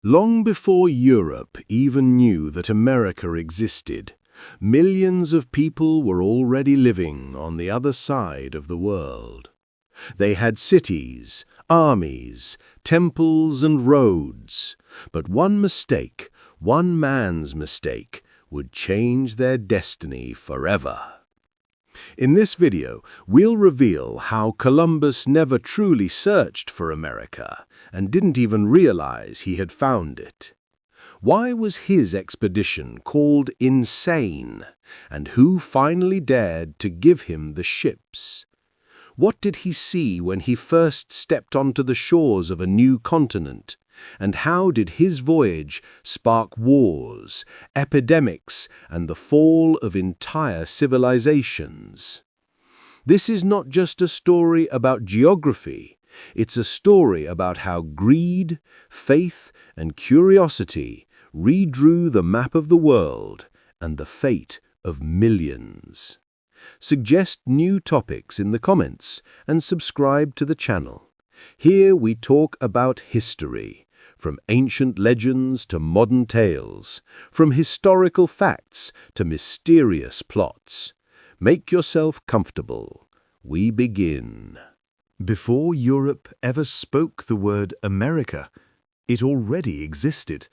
Long before Europe even knew that America existed, millions of people were already living on the other side of the world. They had cities, armies, temples and roads, but one mistake, one man's mistake, would change their destiny forever. In this video, we'll reveal how Columbus never truly searched for America and didn't even realize he had found it. Why was his expedition called insane, and who finally dared to give him the ships? What did he see when he first stepped onto the shores of a new continent? And how did his voyage spark wars, epidemics, and the fall of entire civilizations? This is not just a story about geography, it's a story about how greed, faith, and curiosity redrew the map of the world and the fate of millions. Suggest new topics in the comments and subscribe to the channel. Here we talk about history, from ancient legends to modern tales, from historical facts to mysterious plots. Make yourself comfortable. We begin. Before Europe ever spoke the word America, it already existed.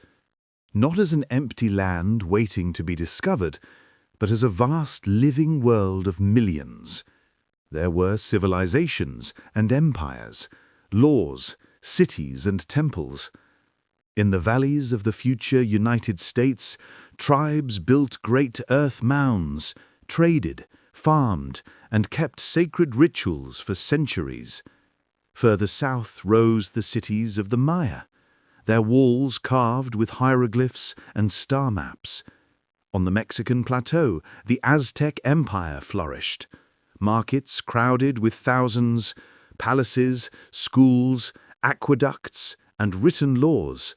Not as an empty land waiting to be discovered, but as a vast living world of millions. There were civilizations and empires, laws, cities and temples. In the valleys of the future United States, tribes built great earth mounds, traded, farmed, and kept sacred rituals for centuries. Further south rose the cities of the Maya, their walls carved with hieroglyphs and star maps. On the Mexican plateau, the Aztec Empire flourished. Markets crowded with thousands, palaces, schools, aqueducts, and written laws.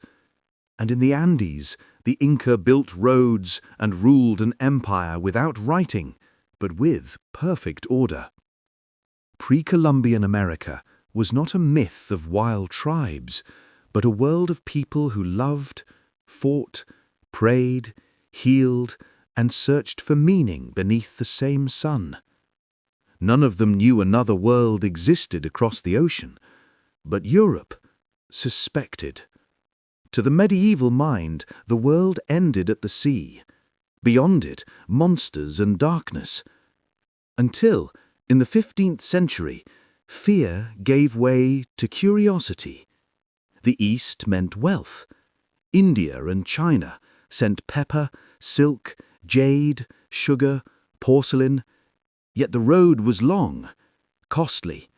And in the Andes, the Inca built roads and ruled an empire without writing, but with perfect order. Pre-Columbian America was not a myth of wild tribes, but a world of people who loved, fought, prayed, healed, and searched for meaning beneath the same sun. None of them knew another world existed across the ocean, but Europe suspected. To the medieval mind, the world ended at the sea. Beyond it, monsters and darkness. Until, in the 15th century, fear gave way to curiosity. The East meant wealth. India and China sent pepper, silk, jade, sugar, porcelain. Yet the road was long, costly,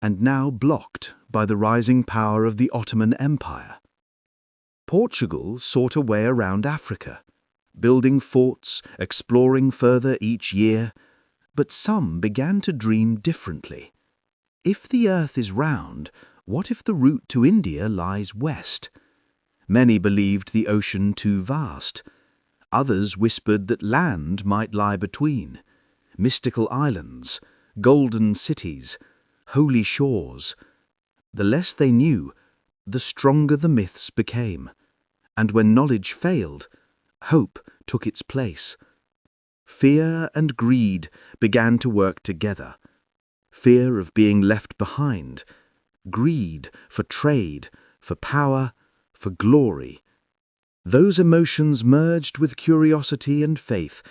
and now blocked by the rising power of the Ottoman Empire. Portugal sought a way around Africa, building forts, exploring further each year, but some began to dream differently. If the earth is round, what if the route to India lies west? Many believed the ocean too vast. Others whispered that land might lie between. Mystical islands, golden cities, holy shores. The less they knew, the stronger the myths became. And when knowledge failed, hope took its place. Fear and greed began to work together. Fear of being left behind, greed for trade, for power, for glory. Those emotions merged with curiosity and faith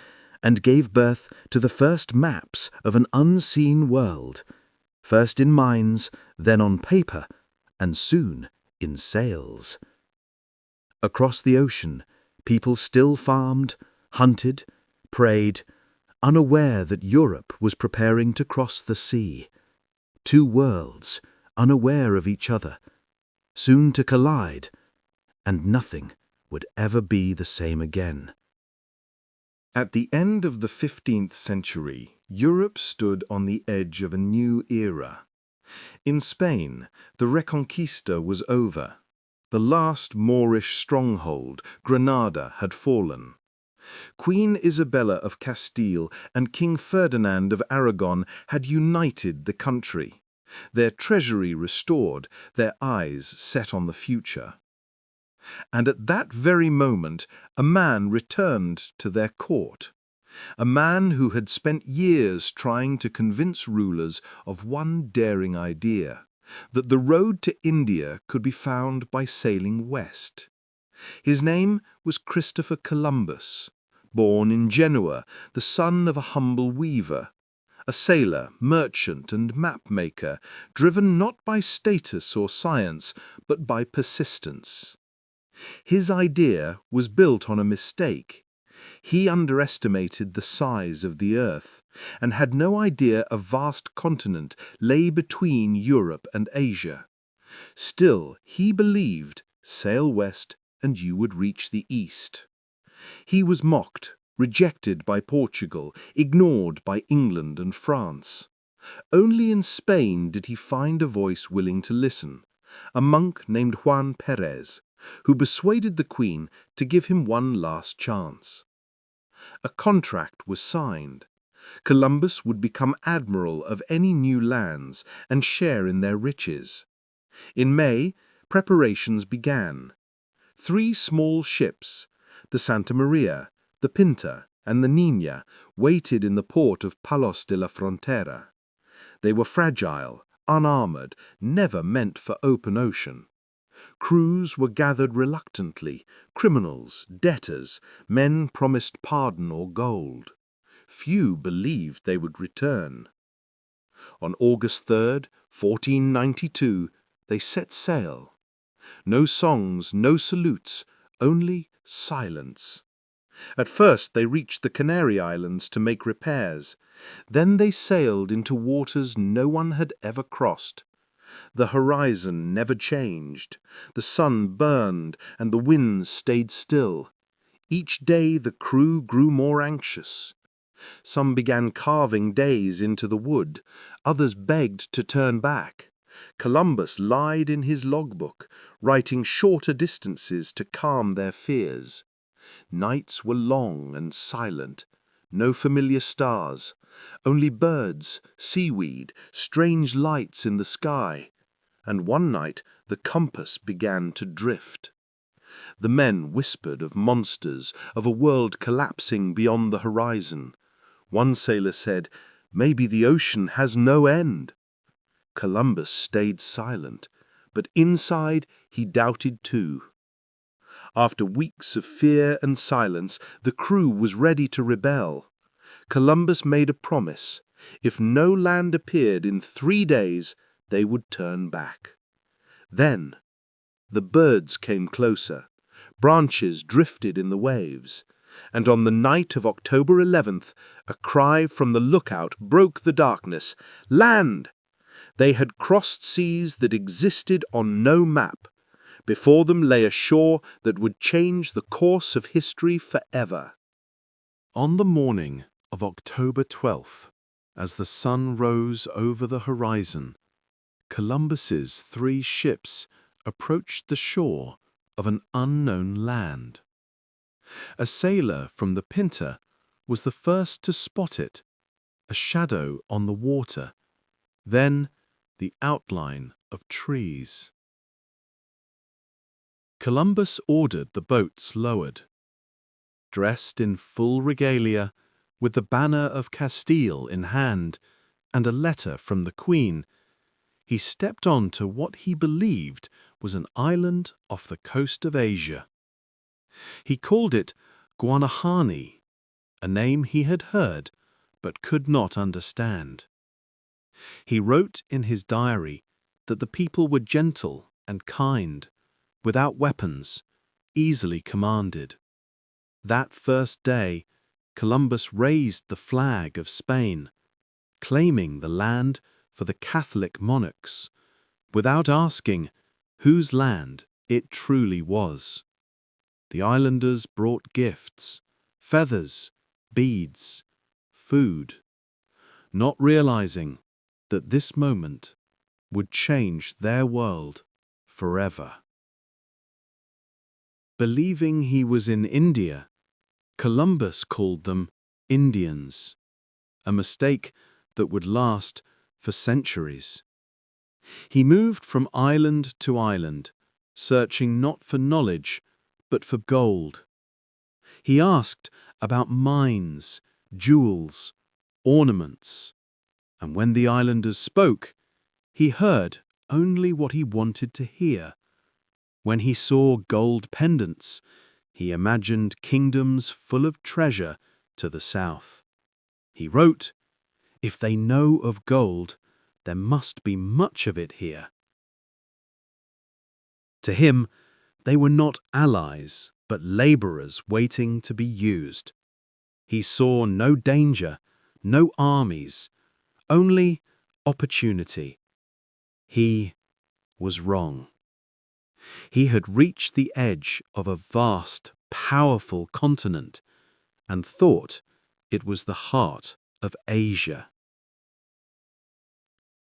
and gave birth to the first maps of an unseen world, first in minds, then on paper, and soon in sails. Across the ocean, people still farmed, hunted, prayed, unaware that Europe was preparing to cross the sea. Two worlds, unaware of each other, soon to collide, and nothing would ever be the same again. At the end of the 15th century, Europe stood on the edge of a new era. In Spain, the Reconquista was over. The last Moorish stronghold, Granada, had fallen. Queen Isabella of Castile and King Ferdinand of Aragon had united the country, their treasury restored, their eyes set on the future. And at that very moment, a man returned to their court. A man who had spent years trying to convince rulers of one daring idea, that the road to India could be found by sailing west. His name was Christopher Columbus, born in Genoa, the son of a humble weaver, a sailor, merchant, and map-maker, driven not by status or science, but by persistence. His idea was built on a mistake. He underestimated the size of the Earth and had no idea a vast continent lay between Europe and Asia. Still, he believed, sail west and you would reach the East. He was mocked, rejected by Portugal, ignored by England and France. Only in Spain did he find a voice willing to listen, a monk named Juan Perez, who persuaded the Queen to give him one last chance. A contract was signed. Columbus would become admiral of any new lands and share in their riches. In May, preparations began. 3 small ships, the Santa Maria, the Pinta, and the Niña, waited in the port of Palos de la Frontera. They were fragile, unarmored, never meant for open ocean. Crews were gathered reluctantly, criminals, debtors, men promised pardon or gold. Few believed they would return. On August 3rd, 1492, they set sail. No songs, no salutes, only silence. At first they reached the Canary Islands to make repairs. Then they sailed into waters no one had ever crossed. The horizon never changed. The sun burned and the winds stayed still. Each day the crew grew more anxious. Some began carving days into the wood. Others begged to turn back. Columbus lied in his logbook, writing shorter distances to calm their fears. Nights were long and silent, no familiar stars, only birds, seaweed, strange lights in the sky, and one night the compass began to drift. The men whispered of monsters, of a world collapsing beyond the horizon. One sailor said, "Maybe the ocean has no end." Columbus stayed silent, but inside he doubted too. After weeks of fear and silence, the crew was ready to rebel. Columbus made a promise. If no land appeared in 3 days, they would turn back. Then the birds came closer. Branches drifted in the waves. And on the night of October 11th, a cry from the lookout broke the darkness. Land! They had crossed seas that existed on no map. Before them lay a shore that would change the course of history forever. On the morning of October 12th, as the sun rose over the horizon, Columbus's 3 ships approached the shore of an unknown land. A sailor from the Pinta was the first to spot it, a shadow on the water, then the outline of trees. Columbus ordered the boats lowered. Dressed in full regalia, with the banner of Castile in hand and a letter from the Queen, he stepped on to what he believed was an island off the coast of Asia. He called it Guanahani, a name he had heard but could not understand. He wrote in his diary that the people were gentle and kind, without weapons, easily commanded. That first day, Columbus raised the flag of Spain, claiming the land for the Catholic monarchs, without asking whose land it truly was. The islanders brought gifts, feathers, beads, food, not realizing that this moment would change their world forever. Believing he was in India, Columbus called them Indians, a mistake that would last for centuries. He moved from island to island, searching not for knowledge, but for gold. He asked about mines, jewels, ornaments, and when the islanders spoke, he heard only what he wanted to hear. When he saw gold pendants, he imagined kingdoms full of treasure to the south. He wrote, "If they know of gold, there must be much of it here." To him, they were not allies, but laborers waiting to be used. He saw no danger, no armies, only opportunity. He was wrong. He had reached the edge of a vast, powerful continent and thought it was the heart of Asia.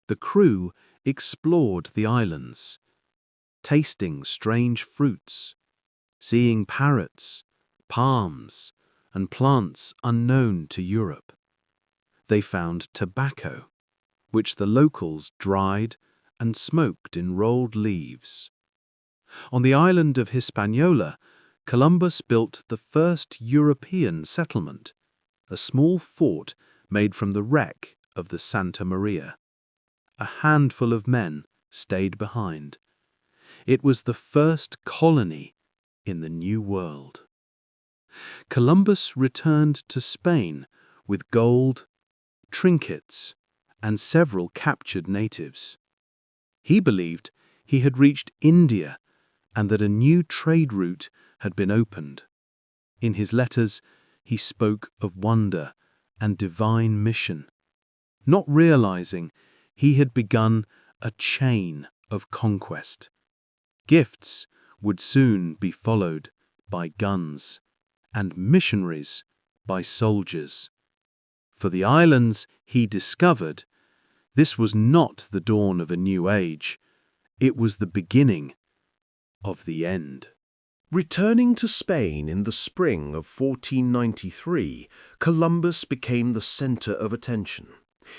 The crew explored the islands, tasting strange fruits, seeing parrots, palms, and plants unknown to Europe. They found tobacco, which the locals dried and smoked in rolled leaves. On the island of Hispaniola, Columbus built the first European settlement, a small fort made from the wreck of the Santa Maria. A handful of men stayed behind. It was the first colony in the New World. Columbus returned to Spain with gold, trinkets, and several captured natives. He believed he had reached India and that a new trade route had been opened. In his letters, he spoke of wonder and divine mission, not realizing he had begun a chain of conquest. Gifts would soon be followed by guns, and missionaries by soldiers. For the islands he discovered, this was not the dawn of a new age. It was the beginning of the end. Returning to Spain in the spring of 1493, Columbus became the center of attention.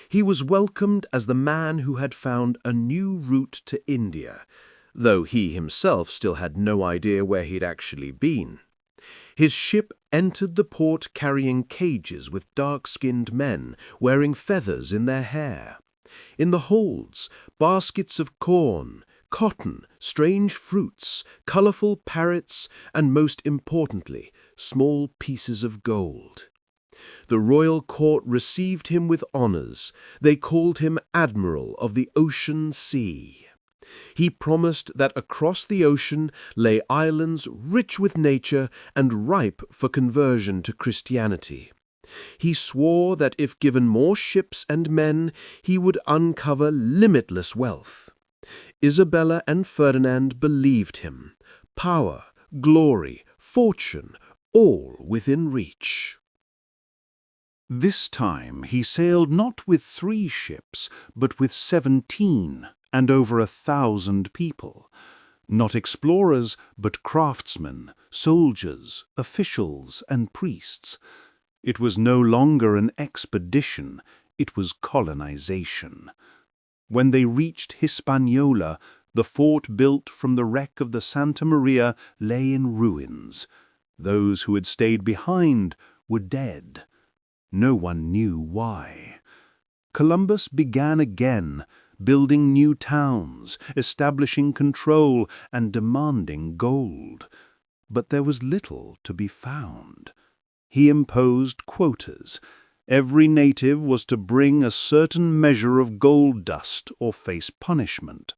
He was welcomed as the man who had found a new route to India, though he himself still had no idea where he'd actually been. His ship entered the port carrying cages with dark-skinned men wearing feathers in their hair. In the holds, baskets of corn, cotton, strange fruits, colorful parrots, and most importantly, small pieces of gold. The royal court received him with honors. They called him Admiral of the Ocean Sea. He promised that across the ocean lay islands rich with nature and ripe for conversion to Christianity. He swore that if given more ships and men, he would uncover limitless wealth. Isabella and Ferdinand believed him. Power, glory, fortune, all within reach. This time he sailed not with 3 ships, but with 17, and over 1,000 people. Not explorers, but craftsmen, soldiers, officials, and priests. It was no longer an expedition, it was colonization. When they reached Hispaniola, the fort built from the wreck of the Santa Maria lay in ruins. Those who had stayed behind were dead. No one knew why. Columbus began again, building new towns, establishing control, and demanding gold. But there was little to be found. He imposed quotas. Every native was to bring a certain measure of gold dust or face punishment.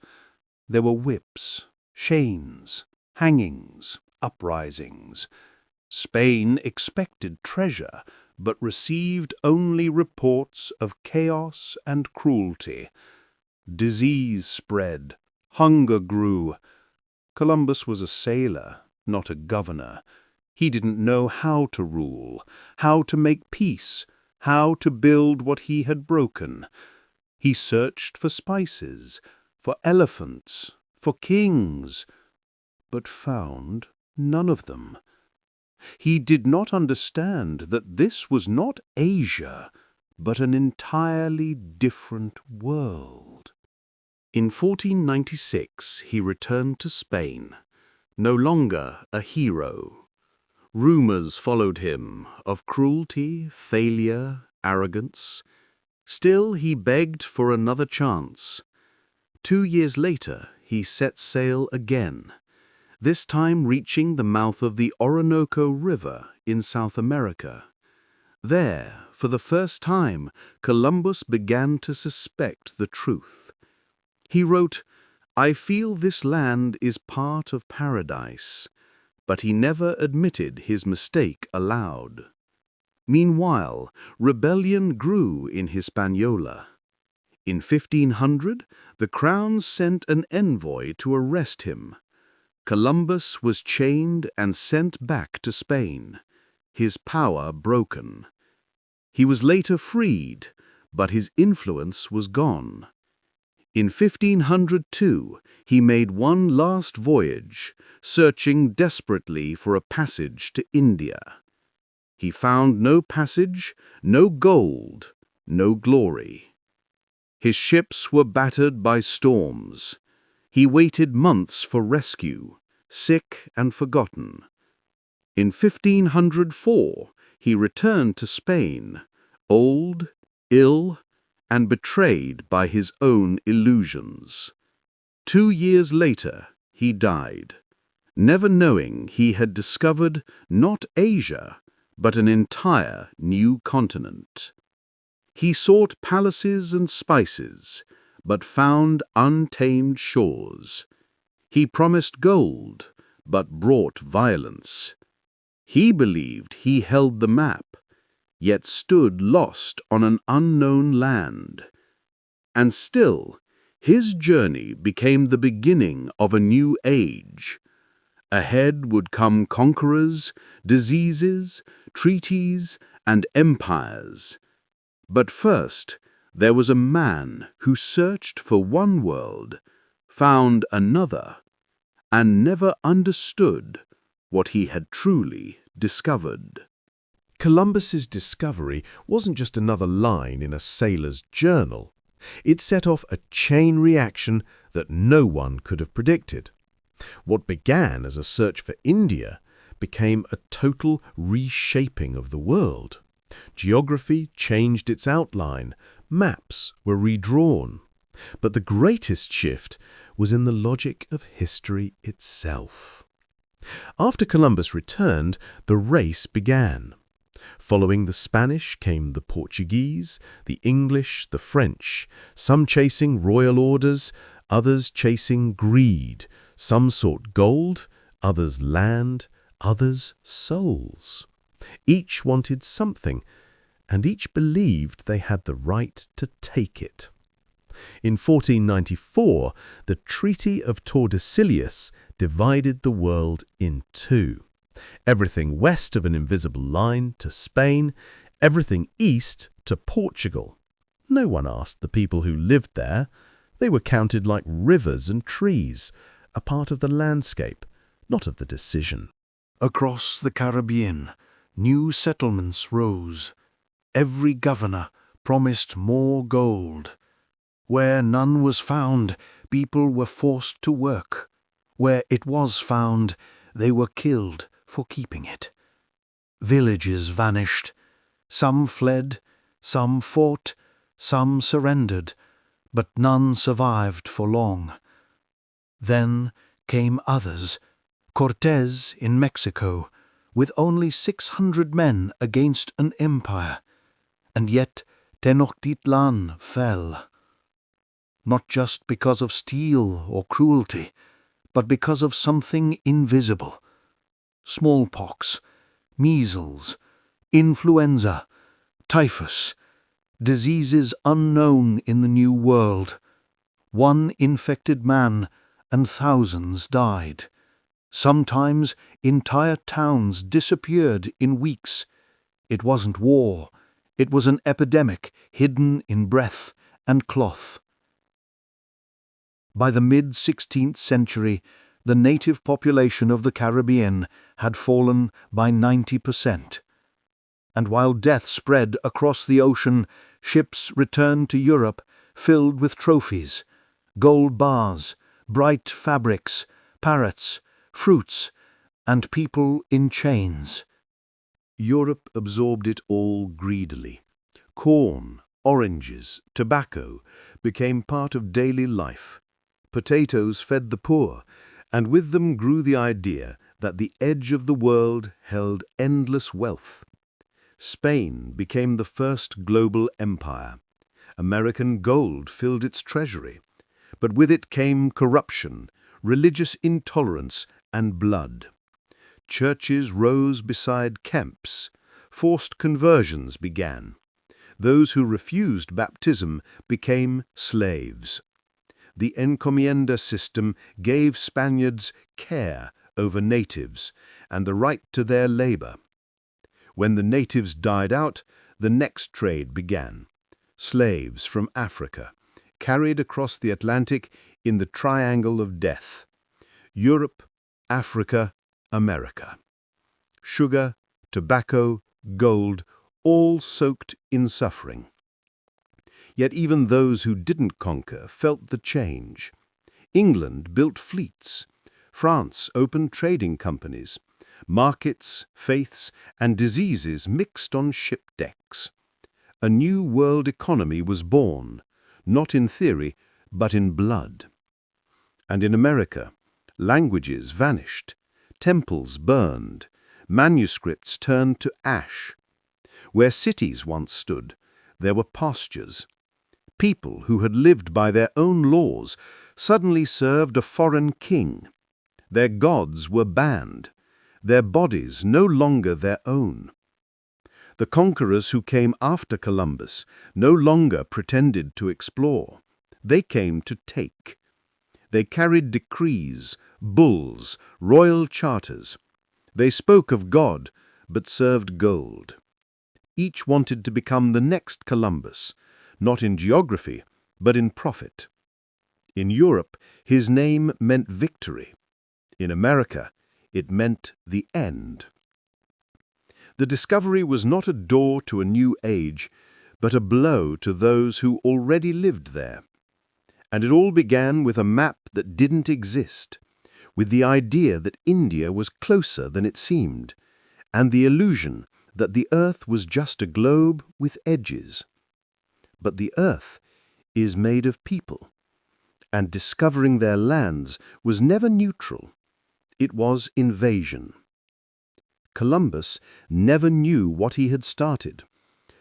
There were whips, chains, hangings, uprisings. Spain expected treasure, but received only reports of chaos and cruelty. Disease spread, hunger grew. Columbus was a sailor, not a governor. He didn't know how to rule, how to make peace, how to build what he had broken. He searched for spices, for elephants, for kings, but found none of them. He did not understand that this was not Asia, but an entirely different world. In 1496 he returned to Spain, no longer a hero. Rumours followed him of cruelty, failure, arrogance. Still he begged for another chance. 2 years later he set sail again, this time reaching the mouth of the Orinoco River in South America. There, for the first time, Columbus began to suspect the truth. He wrote, "I feel this land is part of paradise," but he never admitted his mistake aloud. Meanwhile, rebellion grew in Hispaniola. In 1500, the crown sent an envoy to arrest him. Columbus was chained and sent back to Spain, his power broken. He was later freed, but his influence was gone. In 1502, he made one last voyage, searching desperately for a passage to India. He found no passage, no gold, no glory. His ships were battered by storms. He waited months for rescue, sick and forgotten. In 1504, he returned to Spain, old, ill, and betrayed by his own illusions. 2 years later, he died, never knowing he had discovered not Asia, but an entire new continent. He sought palaces and spices, but found untamed shores. He promised gold, but brought violence. He believed he held the map, yet stood lost on an unknown land. And still, his journey became the beginning of a new age. Ahead would come conquerors, diseases, treaties, and empires. But first, there was a man who searched for one world, found another, and never understood what he had truly discovered. Columbus's discovery wasn't just another line in a sailor's journal. It set off a chain reaction that no one could have predicted. What began as a search for India became a total reshaping of the world. Geography changed its outline, maps were redrawn. But the greatest shift was in the logic of history itself. After Columbus returned, the race began. Following the Spanish came the Portuguese, the English, the French, some chasing royal orders, others chasing greed. Some sought gold, others land, others souls. Each wanted something, and each believed they had the right to take it. In 1494, the Treaty of Tordesillas divided the world in two. Everything west of an invisible line to Spain, everything east to Portugal. No one asked the people who lived there. They were counted like rivers and trees, a part of the landscape, not of the decision. Across the Caribbean, new settlements rose. Every governor promised more gold. Where none was found, people were forced to work. Where it was found, they were killed for keeping it. Villages vanished. Some fled, some fought, some surrendered, but none survived for long. Then came others. Cortés in Mexico, with only 600 men against an empire. And yet Tenochtitlan fell. Not just because of steel or cruelty, but because of something invisible. Smallpox, measles, influenza, typhus, diseases unknown in the New World. One infected man and thousands died. Sometimes entire towns disappeared in weeks. It wasn't war. It was an epidemic hidden in breath and cloth. By the mid-16th century, the native population of the Caribbean had fallen by 90%. And while death spread across the ocean, ships returned to Europe filled with trophies, gold bars, bright fabrics, parrots, fruits, and people in chains. Europe absorbed it all greedily. Corn, oranges, tobacco became part of daily life. Potatoes fed the poor, and with them grew the idea that the edge of the world held endless wealth. Spain became the first global empire. American gold filled its treasury, but with it came corruption, religious intolerance, and blood. Churches rose beside camps. Forced conversions began. Those who refused baptism became slaves. The encomienda system gave Spaniards care over natives and the right to their labor. When the natives died out, the next trade began. Slaves from Africa, carried across the Atlantic in the triangle of death. Europe, Africa, America. Sugar, tobacco, gold, all soaked in suffering. Yet even those who didn't conquer felt the change. England built fleets. France opened trading companies. Markets, faiths, and diseases mixed on ship decks. A new world economy was born, not in theory, but in blood. And in America, languages vanished, temples burned, manuscripts turned to ash. Where cities once stood, there were pastures. People who had lived by their own laws suddenly served a foreign king. Their gods were banned, their bodies no longer their own. The conquerors who came after Columbus no longer pretended to explore. They came to take. They carried decrees, bulls, royal charters. They spoke of God, but served gold. Each wanted to become the next Columbus, not in geography, but in profit. In Europe, his name meant victory. In America, it meant the end. The discovery was not a door to a new age, but a blow to those who already lived there. And it all began with a map that didn't exist, with the idea that India was closer than it seemed, and the illusion that the Earth was just a globe with edges. But the Earth is made of people, and discovering their lands was never neutral. It was invasion. Columbus never knew what he had started,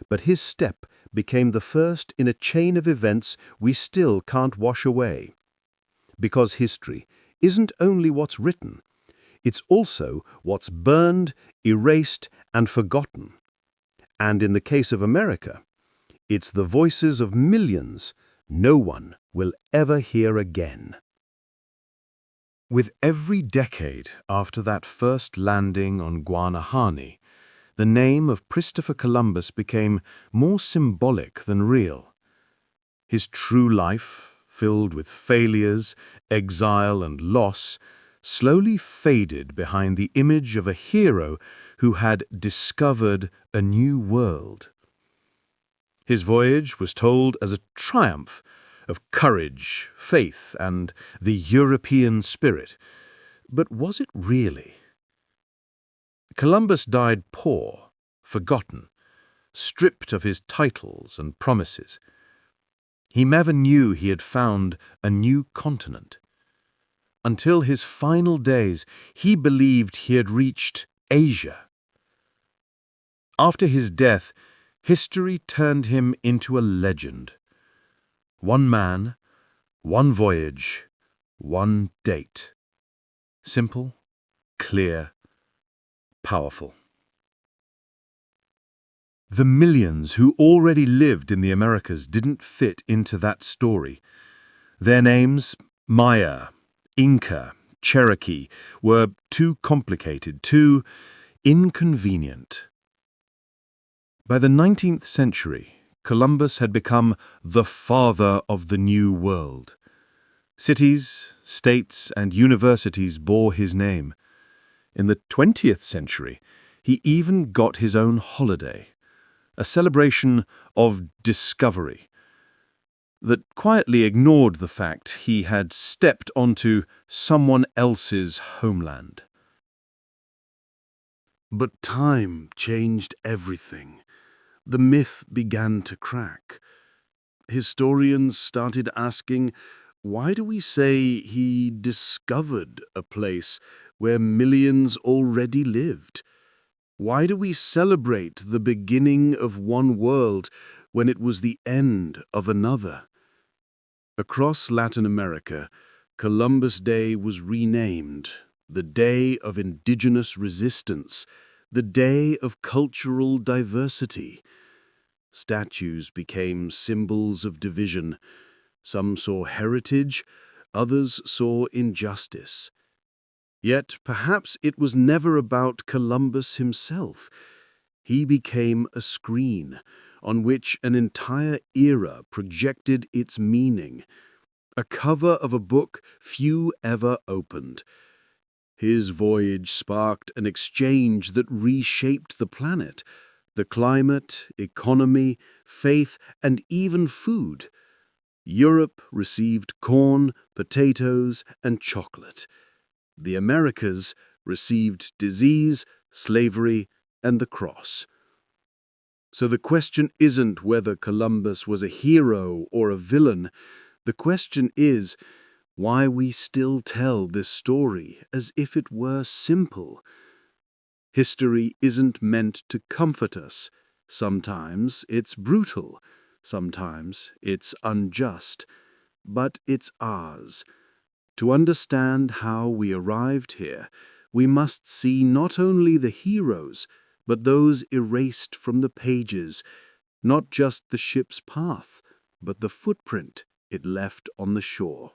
but his step became the first in a chain of events we still can't wash away. Because history isn't only what's written, it's also what's burned, erased, and forgotten. And in the case of America, it's the voices of millions no one will ever hear again. With every decade after that first landing on Guanahani, the name of Christopher Columbus became more symbolic than real. His true life, filled with failures, exile, and loss, slowly faded behind the image of a hero who had discovered a new world. His voyage was told as a triumph of courage, faith, and the European spirit. But was it really? Columbus died poor, forgotten, stripped of his titles and promises. He never knew he had found a new continent. Until his final days, he believed he had reached Asia. After his death, history turned him into a legend. One man, one voyage, one date. Simple, clear, powerful. The millions who already lived in the Americas didn't fit into that story. Their names, Maya, Inca, Cherokee, were too complicated, too inconvenient. By the 19th century, Columbus had become the father of the New World. Cities, states, and universities bore his name. In the 20th century, he even got his own holiday, a celebration of discovery. that quietly ignored the fact he had stepped onto someone else's homeland. But time changed everything. The myth began to crack. Historians started asking, why do we say he discovered a place where millions already lived? Why do we celebrate the beginning of one world when it was the end of another? Across Latin America, Columbus Day was renamed the Day of Indigenous Resistance, the Day of Cultural Diversity. Statues became symbols of division. Some saw heritage, others saw injustice. Yet perhaps it was never about Columbus himself. He became a screen on which an entire era projected its meaning, a cover of a book few ever opened. His voyage sparked an exchange that reshaped the planet, the climate, economy, faith, and even food. Europe received corn, potatoes, and chocolate. The Americas received disease, slavery, and the cross. So the question isn't whether Columbus was a hero or a villain. The question is why we still tell this story as if it were simple. History isn't meant to comfort us. Sometimes it's brutal, sometimes it's unjust, but it's ours. To understand how we arrived here, we must see not only the heroes, but those erased from the pages, not just the ship's path, but the footprint it left on the shore.